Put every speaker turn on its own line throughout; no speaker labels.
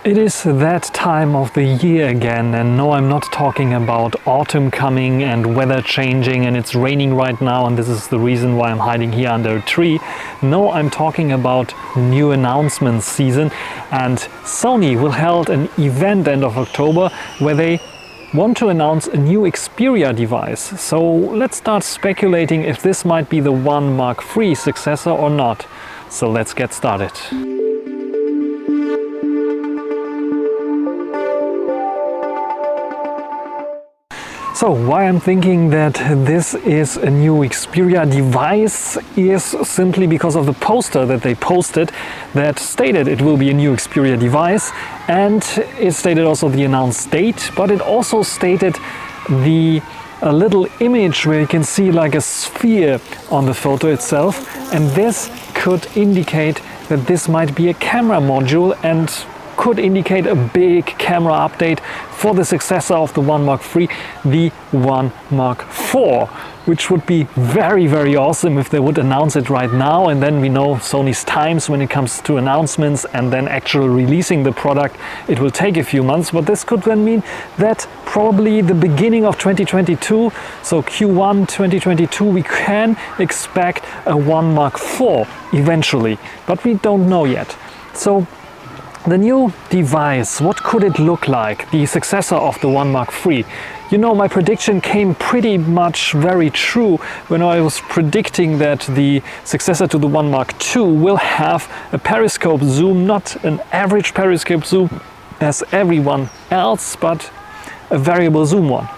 It is that time of the year again, and no, I'm not talking about autumn coming and weather changing and it's raining right now and this is the reason why I'm hiding here under a tree. No, I'm talking about new announcement season, and Sony will hold an event end of October where they want to announce a new Xperia device. So let's start speculating if this might be the One Mark III successor or not. So let's get started. So why I'm thinking that this is a new Xperia device is simply because of the poster that they posted that stated it will be a new Xperia device, and it stated also the announced date, but it also stated a little image where you can see like a sphere on the photo itself, and this could indicate that this might be a camera module and could indicate a big camera update for the successor of the One Mark III, the One Mark IV, which would be very, very awesome if they would announce it right now. And then we know Sony's times when it comes to announcements and then actually releasing the product, it will take a few months. But this could then mean that probably the beginning of 2022, so Q1 2022, we can expect a One Mark IV eventually, but we don't know yet. So the new device, what could it look like? The successor of the One Mark III. You know, my prediction came pretty much very true when I was predicting that the successor to the One Mark II will have a periscope zoom, not an average periscope zoom as everyone else, but a variable zoom one.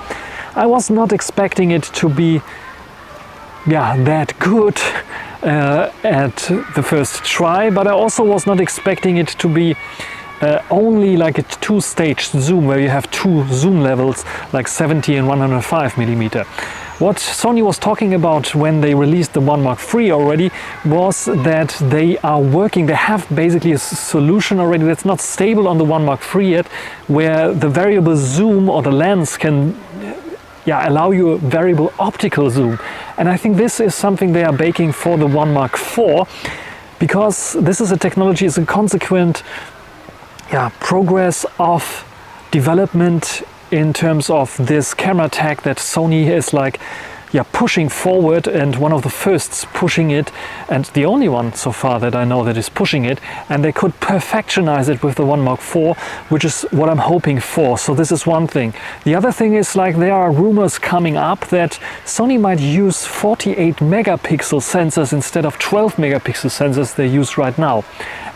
I was not expecting it to be that good at the first try, but I also was not expecting it to be only like a two-stage zoom where you have two zoom levels like 70 and 105 millimeter. What Sony was talking about when they released the One Mark III already was that they are working, they have basically a solution already that's not stable on the One Mark III yet, where the variable zoom or the lens can allow you a variable optical zoom. And I think this is something they are baking for the One Mark IV, because this is a technology, is a consequent progress of development in terms of this camera tech that Sony is like pushing forward, and one of the firsts pushing it, and the only one so far that I know that is pushing it, and they could perfectionize it with the One Mark IV, which is what I'm hoping for. So this is one thing. The other thing is, like, there are rumors coming up that Sony might use 48 megapixel sensors instead of 12 megapixel sensors they use right now.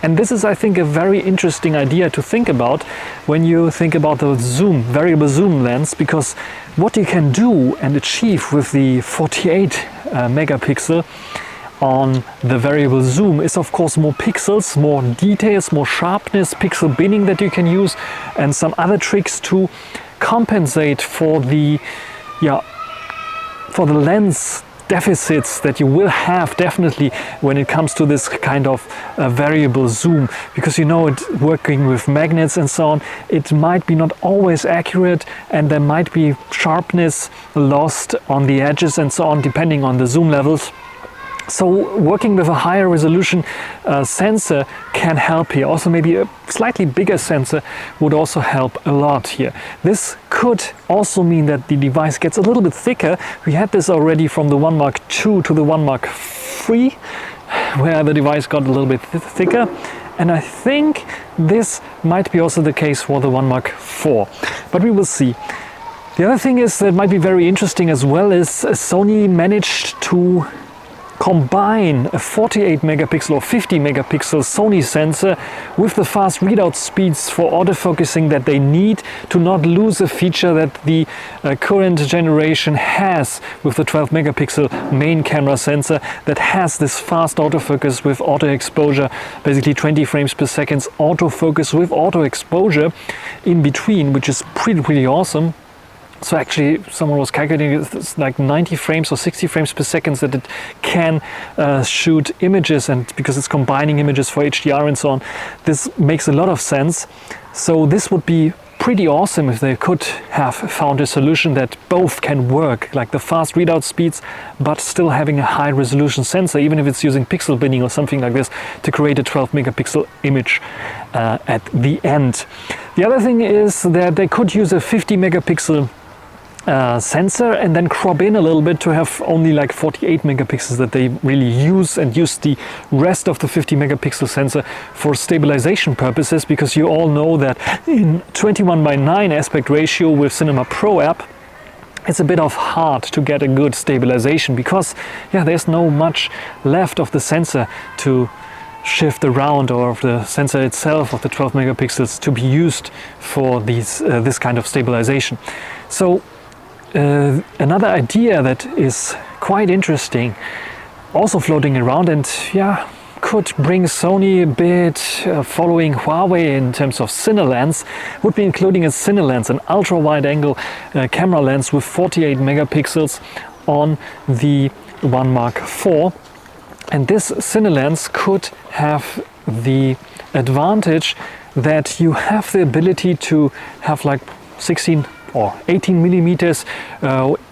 And this is, I think, a very interesting idea to think about when you think about the zoom, variable zoom lens, because what you can do and achieve with the 48 megapixel on the variable zoom is, of course, more pixels, more details, more sharpness, pixel binning that you can use, and some other tricks to compensate for the lens deficits that you will have definitely when it comes to this kind of variable zoom, because you know, it working with magnets and so on, it might be not always accurate, and there might be sharpness lost on the edges and so on, depending on the zoom levels. So working with a higher resolution sensor can help here. Also, maybe a slightly bigger sensor would also help a lot here. This could also mean that the device gets a little bit thicker. We had this already from the One Mark II to the One Mark III, where the device got a little bit thicker. And I think this might be also the case for the One Mark IV, but we will see. The other thing is that might be very interesting as well is Sony managed to combine a 48 megapixel or 50 megapixel Sony sensor with the fast readout speeds for autofocusing that they need to not lose a feature that the current generation has with the 12 megapixel main camera sensor, that has this fast autofocus with auto exposure, basically 20 frames per second autofocus with auto exposure in between, which is pretty awesome. So actually, someone was calculating it's like 90 frames or 60 frames per second that it can shoot images, and because it's combining images for HDR and so on, this makes a lot of sense. So this would be pretty awesome if they could have found a solution that both can work, like the fast readout speeds, but still having a high resolution sensor, even if it's using pixel binning or something like this to create a 12 megapixel image at the end. The other thing is that they could use a 50 megapixel sensor and then crop in a little bit to have only like 48 megapixels that they really use, and use the rest of the 50 megapixel sensor for stabilization purposes, because you all know that in 21:9 aspect ratio with Cinema Pro app, it's a bit of hard to get a good stabilization, because there's no much left of the sensor to shift around, or of the sensor itself of the 12 megapixels to be used for this kind of stabilization. So another idea that is quite interesting, also floating around, and could bring Sony a bit following Huawei in terms of cine lens, would be including a cine lens, an ultra wide angle camera lens with 48 megapixels on the One Mark IV. And this cine lens could have the advantage that you have the ability to have like 16 or 18 millimeters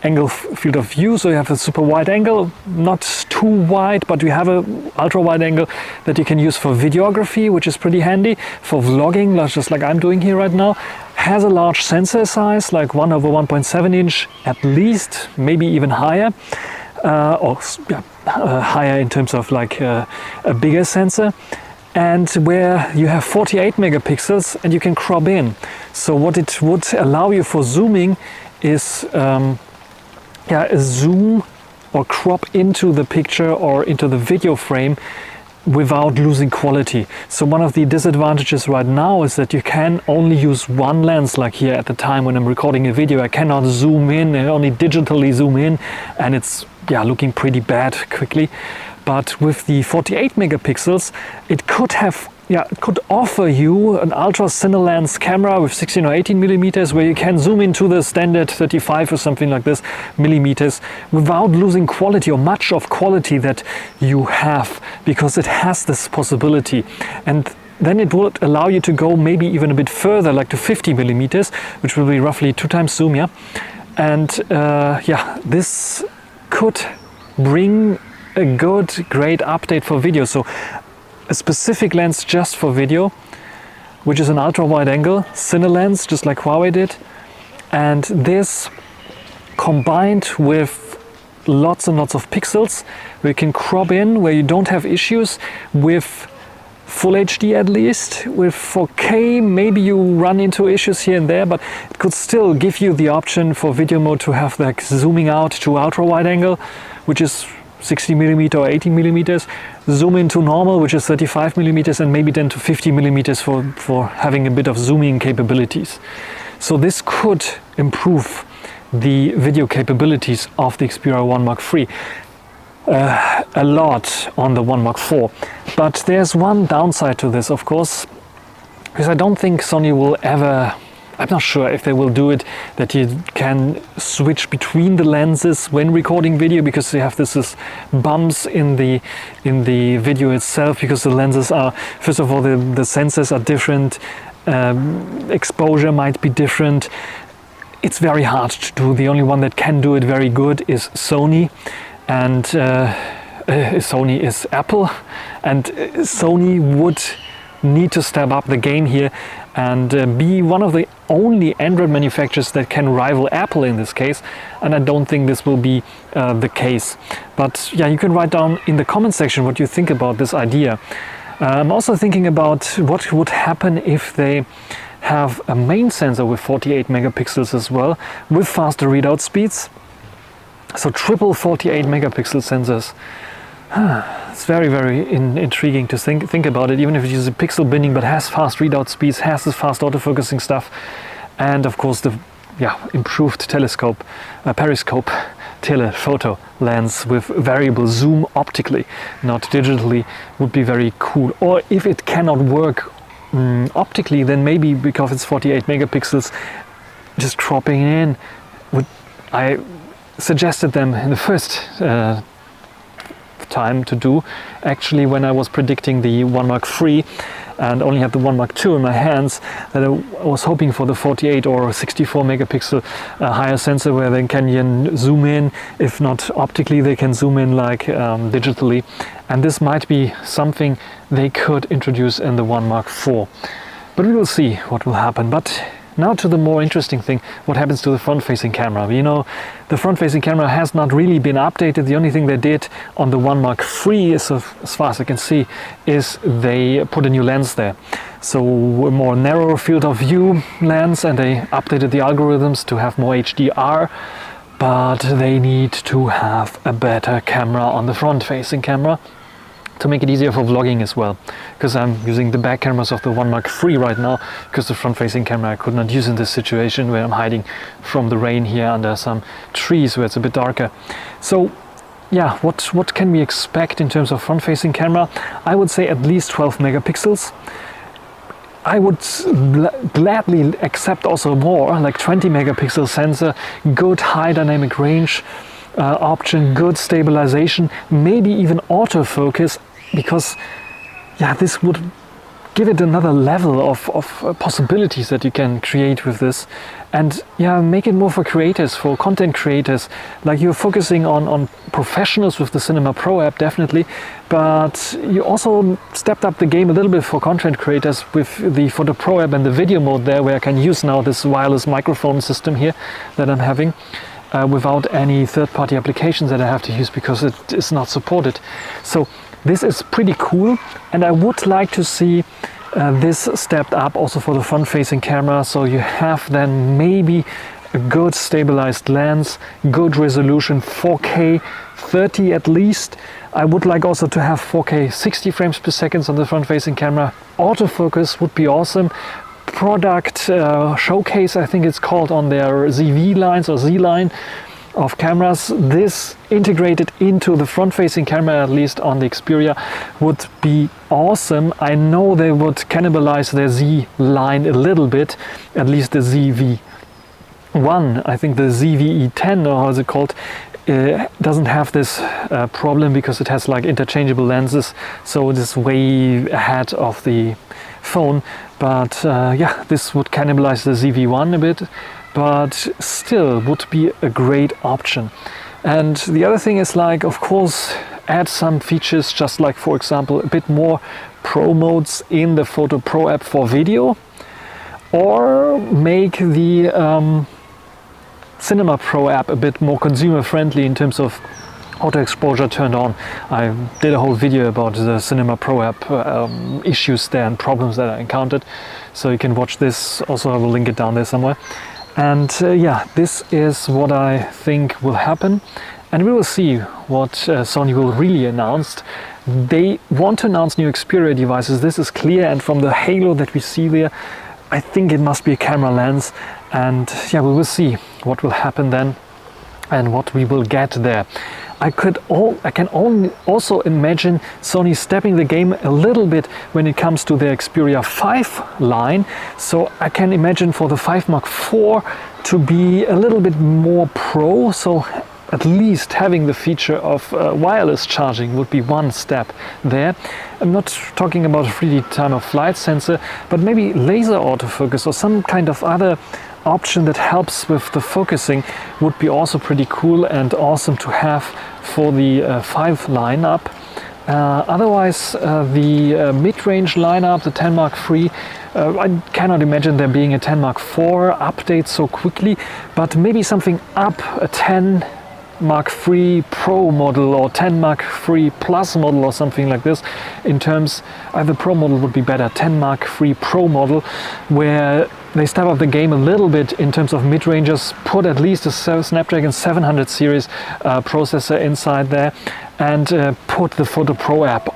angle field of view, so you have a super wide angle, not too wide, but you have a ultra wide angle that you can use for videography, which is pretty handy for vlogging, just like I'm doing here right now. Has a large sensor size, like 1/1.7 inch at least, maybe even higher, higher in terms of like a bigger sensor. And where you have 48 megapixels and you can crop in. So what it would allow you for zooming is a zoom or crop into the picture or into the video frame without losing quality. So one of the disadvantages right now is that you can only use one lens, like here at the time when I'm recording a video, I cannot zoom in, I only digitally zoom in, and it's looking pretty bad quickly. But with the 48 megapixels, it could offer you an ultra cine lens camera with 16 or 18 millimeters, where you can zoom into the standard 35 or something like this millimeters without losing quality, or much of quality that you have, because it has this possibility. And then it would allow you to go maybe even a bit further, like to 50 millimeters, which will be roughly 2 times zoom, And this could bring a great update for video. So a specific lens just for video, which is an ultra wide angle cine lens, just like Huawei did, and this combined with lots and lots of pixels, where you can crop in, where you don't have issues with Full HD at least. With 4K maybe you run into issues here and there, but it could still give you the option for video mode to have like zooming out to ultra wide angle, which is 60 millimeter or 80 millimeters, zoom into normal, which is 35 millimeters, and maybe then to 50 millimeters for having a bit of zooming capabilities. So this could improve the video capabilities of the Xperia One Mark III a lot on the One Mark IV. But there's one downside to this, of course, because I don't think Sony will ever, I'm not sure if they will do it, that you can switch between the lenses when recording video, because you have this bumps in the video itself, because the lenses are, first of all, the sensors are different, exposure might be different. It's very hard to do. The only one that can do it very good is Sony, and Sony is Apple, and Sony would need to step up the game here and be one of the only Android manufacturers that can rival Apple in this case, and I don't think this will be the case. But you can write down in the comment section what you think about this idea. I'm also thinking about what would happen if they have a main sensor with 48 megapixels as well, with faster readout speeds. So triple 48 megapixel sensors. It's very, very intriguing to think about it, even if it uses pixel binning but has fast readout speeds, has this fast autofocusing stuff, and of course the improved telescope, periscope telephoto lens with variable zoom optically, not digitally, would be very cool. Or if it cannot work optically, then maybe because it's 48 megapixels, just cropping in. I suggested them in the first time to do, actually, when I was predicting the One Mark III, and only had the 1 Mark II in my hands, that I was hoping for the 48 or 64 megapixel higher sensor where they can zoom in. If not optically, they can zoom in like digitally. And this might be something they could introduce in the 1 Mark IV. But we will see what will happen. But now to the more interesting thing, what happens to the front-facing camera. You know, the front-facing camera has not really been updated. The only thing they did on the 1 Mark III, is, as far as I can see, is they put a new lens there. So a more narrow field of view lens, and they updated the algorithms to have more HDR, but they need to have a better camera on the front-facing camera to make it easier for vlogging as well, because I'm using the back cameras of the 1 Mark III right now, because the front-facing camera I could not use in this situation where I'm hiding from the rain here under some trees where it's a bit darker. So yeah, what can we expect in terms of front-facing camera? I would say at least 12 megapixels. I would gladly accept also more, like 20 megapixel sensor, good high dynamic range option, good stabilization, maybe even autofocus, because yeah, this would give it another level of possibilities that you can create with this, and yeah, make it more for creators, for content creators. Like, you're focusing on professionals with the Cinema Pro app, definitely, but you also stepped up the game a little bit for content creators with the Photo Pro app and the video mode there, where I can use now this wireless microphone system here that I'm having. Without any third-party applications that I have to use, because it is not supported. So this is pretty cool, and I would like to see this stepped up also for the front-facing camera, so you have then maybe a good stabilized lens, good resolution, 4K 30 at least. I would like also to have 4K 60 frames per second on the front-facing camera. Autofocus would be awesome. Product showcase, I think it's called, on their ZV lines or Z line of cameras. This integrated into the front-facing camera, at least on the Xperia, would be awesome. I know they would cannibalize their Z line a little bit, at least the ZV1. I think the ZVE10, or how is it called, doesn't have this problem, because it has like interchangeable lenses, so it is way ahead of the phone. But yeah, this would cannibalize the ZV1 a bit, but still would be a great option. And the other thing is, like, of course, add some features, just like, for example, a bit more pro modes in the Photo Pro app for video, or make the Cinema Pro app a bit more consumer friendly in terms of auto exposure turned on. I did a whole video about the Cinema Pro app issues there and problems that I encountered, so you can watch this. Also, I will link it down there somewhere. And yeah, this is what I think will happen, and we will see what Sony will really announce. They want to announce new Xperia devices, this is clear, and from the halo that we see there, I think it must be a camera lens. And yeah, we will see what will happen then and what we will get there. I can only also imagine Sony stepping the game a little bit when it comes to their Xperia 5 line. So I can imagine for the 5 Mark IV to be a little bit more pro. So at least having the feature of wireless charging would be one step there. I'm not talking about a 3D time of flight sensor, but maybe laser autofocus or some kind of other option that helps with the focusing would be also pretty cool and awesome to have for the 5 lineup. Otherwise, the mid-range lineup, the 10 Mark III, I cannot imagine there being a 10 Mark IV update so quickly, but maybe something up, a 10 Mark III Pro model or 10 Mark III Plus model or something like this. In terms, the Pro model would be better, 10 Mark III Pro model, where they step up the game a little bit in terms of mid-rangers, put at least a Snapdragon 700 series processor inside there, and put the Photo Pro app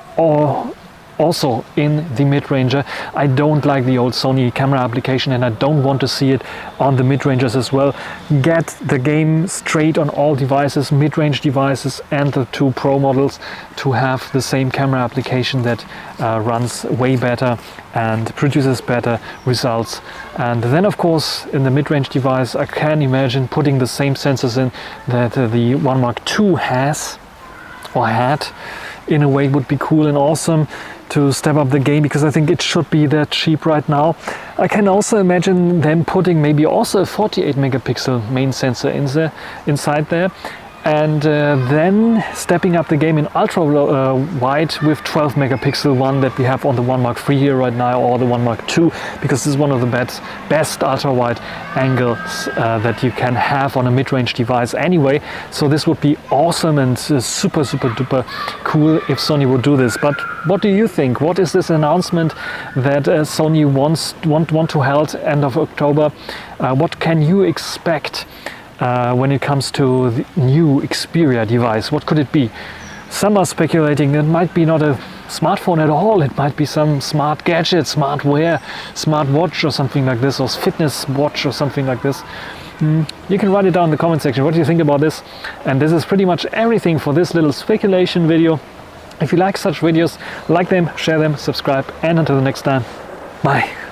also in the mid-ranger. I don't like the old Sony camera application, and I don't want to see it on the mid-rangers as well. Get the game straight on all devices, mid-range devices and the 2 Pro models, to have the same camera application that runs way better and produces better results. And then, of course, in the mid-range device, I can imagine putting the same sensors in that the 1 Mark II has or had, in a way would be cool and awesome to step up the game, because I think it should be that cheap right now. I can also imagine them putting maybe also a 48 megapixel main sensor inside there, and then stepping up the game in ultra wide with 12 megapixel one that we have on the 1 Mark III here right now, or the 1 Mark II, because this is one of the best ultra wide angles that you can have on a mid-range device anyway. So this would be awesome and super duper cool if Sony would do this. But what do you think? What is this announcement that Sony want to hold end of October? What can you expect when it comes to the new Xperia device? What could it be? Some are speculating it might be not a smartphone at all. It might be some smart gadget, smart wear, smart watch or something like this, or fitness watch or something like this. You can write it down in the comment section. What do you think about this? And this is pretty much everything for this little speculation video. If you like such videos, like them, share them, subscribe, and until the next time, bye.